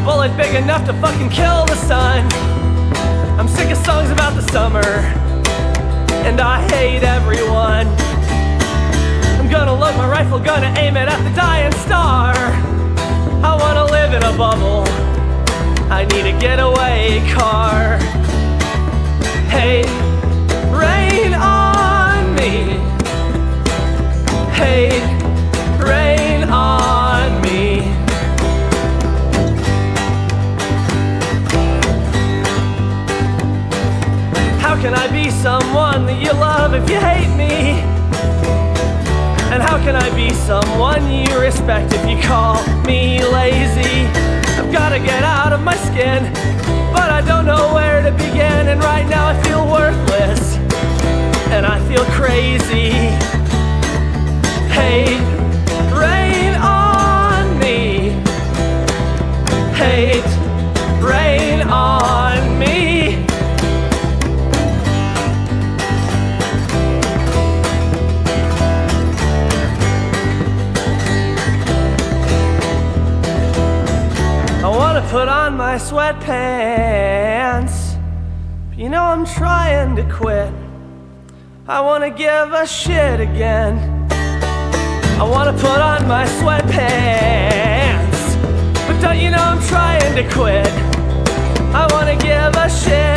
bullet big enough to fucking kill the sun. I'm sick of songs about the summer, and I hate everyone. I'm gonna load my rifle, gonna aim it at the dying star. I wanna live in a bubble, I need a getaway car. Hey, rain on me. Hey, rain on me. How can I be someone that you love if you hate me? And how can I be someone you respect if you call me lazy? I've gotta get out of my skin, but I don't know where to begin. And right now I feel worthless, and I feel crazy. Hey, rain on me. Hate, rain on me. I wanna put on my sweatpants, but you know I'm trying to quit. I wanna give a shit again. I wanna put on my sweatpants, but don't you know I'm trying to quit. I wanna give a shit